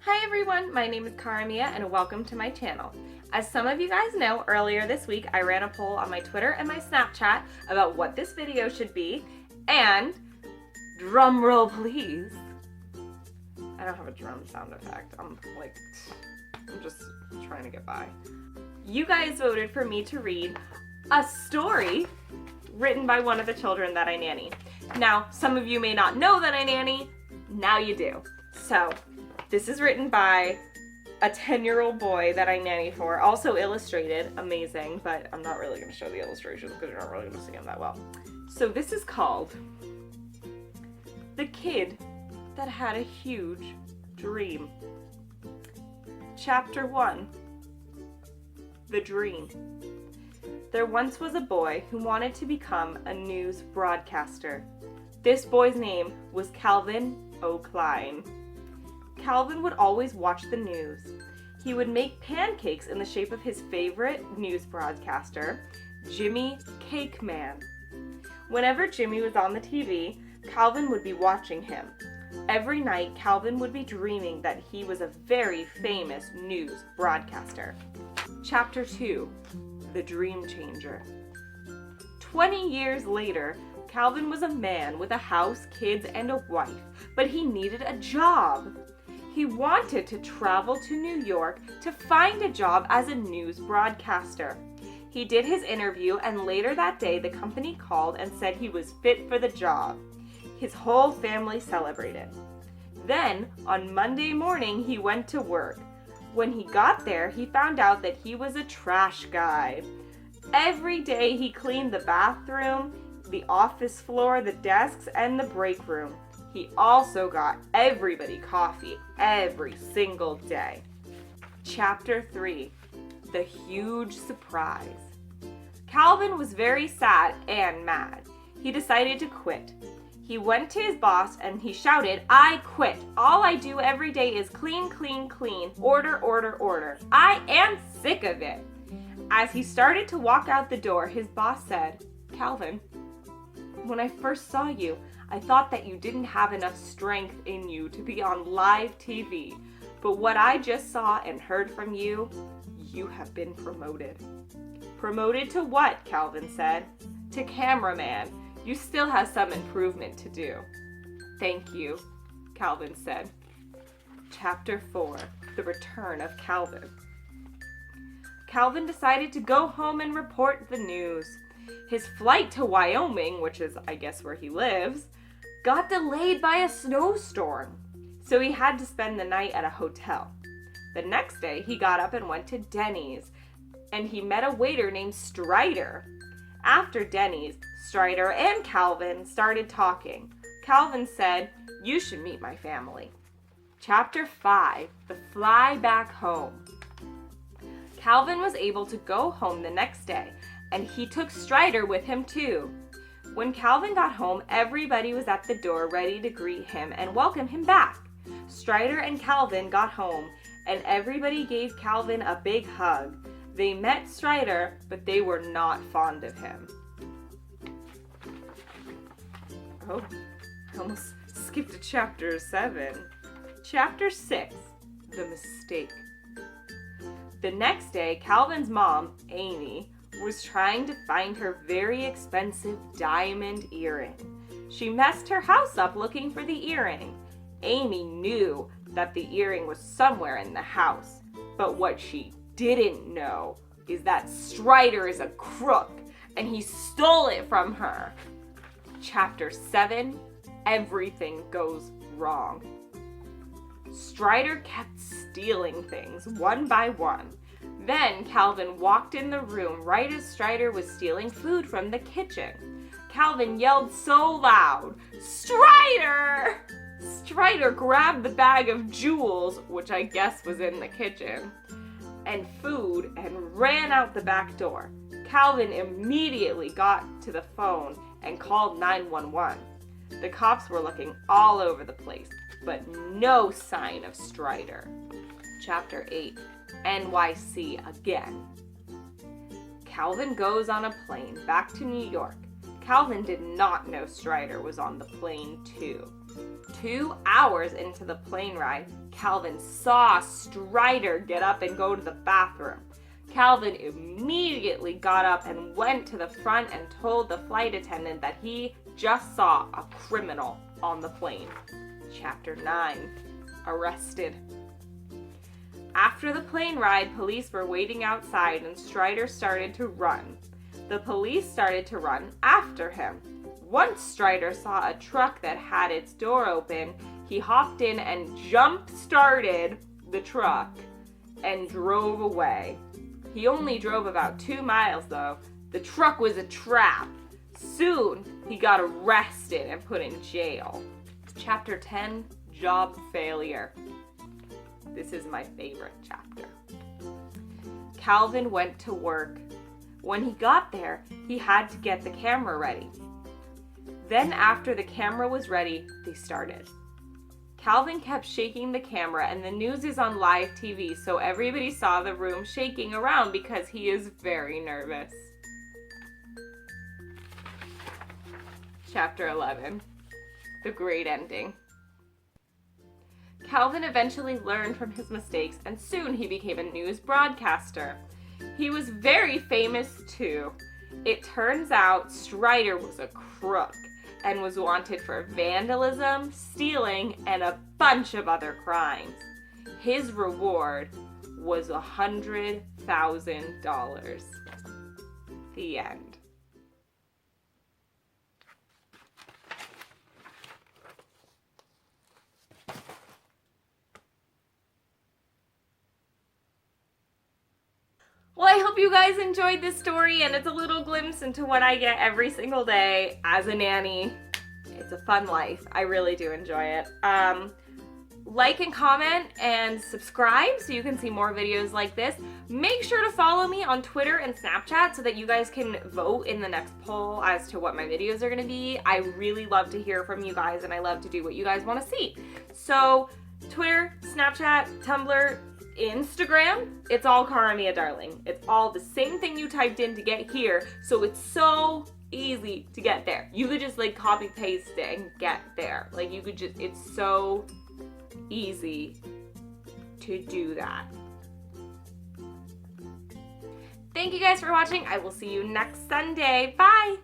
Hi everyone, my name is Karamia and welcome to my channel. As some of you guys know, earlier this week I ran a poll on my Twitter and my Snapchat about what this video should be, and drum roll please. I don't have a drum sound effect. I'm just trying to get by. You guys voted for me to read a story written by one of the children that I nanny. Now, some of you may not know that I nanny, now you do. So, this is written by a 10-year-old boy that I nanny for, also illustrated, amazing, but I'm not really going to show the illustrations because you're not really going to see them that well. So this is called The Kid That Had a Huge Dream. Chapter 1, The Dream. There once was a boy who wanted to become a news broadcaster. This boy's name was Calvin O'Klein. Calvin would always watch the news. He would make pancakes in the shape of his favorite news broadcaster, Jimmy Cake Man. Whenever Jimmy was on the TV, Calvin would be watching him. Every night, Calvin would be dreaming that he was a very famous news broadcaster. Chapter 2, The Dream Changer. 20 years later, Calvin was a man with a house, kids, and a wife, but he needed a job. He wanted to travel to New York to find a job as a news broadcaster. He did his interview, and later that day the company called and said he was fit for the job. His whole family celebrated. Then, on Monday morning, he went to work. When he got there, he found out that he was a trash guy. Every day he cleaned the bathroom, the office floor, the desks, and the break room. He also got everybody coffee every single day. Chapter 3, The Huge Surprise. Calvin was very sad and mad. He decided to quit. He went to his boss and he shouted, "I quit. All I do every day is clean, clean, clean. Order, order, order. I am sick of it." As he started to walk out the door, his boss said, "Calvin, when I first saw you, I thought that you didn't have enough strength in you to be on live TV. But what I just saw and heard from you, you have been promoted." "Promoted to what?" Calvin said. "To cameraman. You still have some improvement to do." "Thank you," Calvin said. Chapter 4, The Return of Calvin. Calvin decided to go home and report the news. His flight to Wyoming, which is, I guess, where he lives, got delayed by a snowstorm, so he had to spend the night at a hotel. The next day, he got up and went to Denny's, and he met a waiter named Strider. After Denny's, Strider and Calvin started talking. Calvin said, "You should meet my family." Chapter 5, The Fly Back Home. Calvin was able to go home the next day, and he took Strider with him too. When Calvin got home, everybody was at the door ready to greet him and welcome him back. Strider and Calvin got home, and everybody gave Calvin a big hug. They met Strider, but they were not fond of him. Oh, I almost skipped to chapter 7. Chapter 6, The Mistake. The next day, Calvin's mom, Amy, was trying to find her very expensive diamond earring. She messed her house up looking for the earring. Amy knew that the earring was somewhere in the house, but what she didn't know is that Strider is a crook and he stole it from her. Chapter 7, Everything Goes Wrong. Strider kept stealing things one by one. Then Calvin walked in the room right as Strider was stealing food from the kitchen. Calvin yelled so loud, "Strider!" Strider grabbed the bag of jewels, which I guess was in the kitchen, and food, and ran out the back door. Calvin immediately got to the phone and called 911. The cops were looking all over the place, but no sign of Strider. Chapter 8, NYC Again. Calvin goes on a plane back to New York. Calvin did not know Strider was on the plane too. 2 hours into the plane ride, Calvin saw Strider get up and go to the bathroom. Calvin immediately got up and went to the front and told the flight attendant that he just saw a criminal on the plane. Chapter 9. Arrested. After the plane ride, police were waiting outside and Strider started to run. The police started to run after him. Once Strider saw a truck that had its door open, he hopped in and jump-started the truck and drove away. He only drove about 2 miles though. The truck was a trap. Soon, he got arrested and put in jail. Chapter 10, Job Failure. This is my favorite chapter. Calvin went to work. When he got there, he had to get the camera ready. Then after the camera was ready, they started. Calvin kept shaking the camera, and the news is on live TV, so everybody saw the room shaking around because he is very nervous. Chapter 11. The Great Ending. Calvin eventually learned from his mistakes, and soon he became a news broadcaster. He was very famous too. It turns out Strider was a crook and was wanted for vandalism, stealing, and a bunch of other crimes. His reward was $100,000. The end. Well, I hope you guys enjoyed this story, and it's a little glimpse into what I get every single day as a nanny. It's a fun life. I really do enjoy it. Like and comment and subscribe so you can see more videos like this. Make sure to follow me on Twitter and Snapchat so that you guys can vote in the next poll as to what my videos are going to be. I really love to hear from you guys, and I love to do what you guys want to see. So, Twitter, Snapchat, Tumblr, Instagram, it's all karamiadarling. It's all the same thing you typed in to get here, so it's so easy to get there. You could just like copy paste it and get there. Like you could just, it's so easy to do that. Thank you guys for watching. I will see you next Sunday. Bye!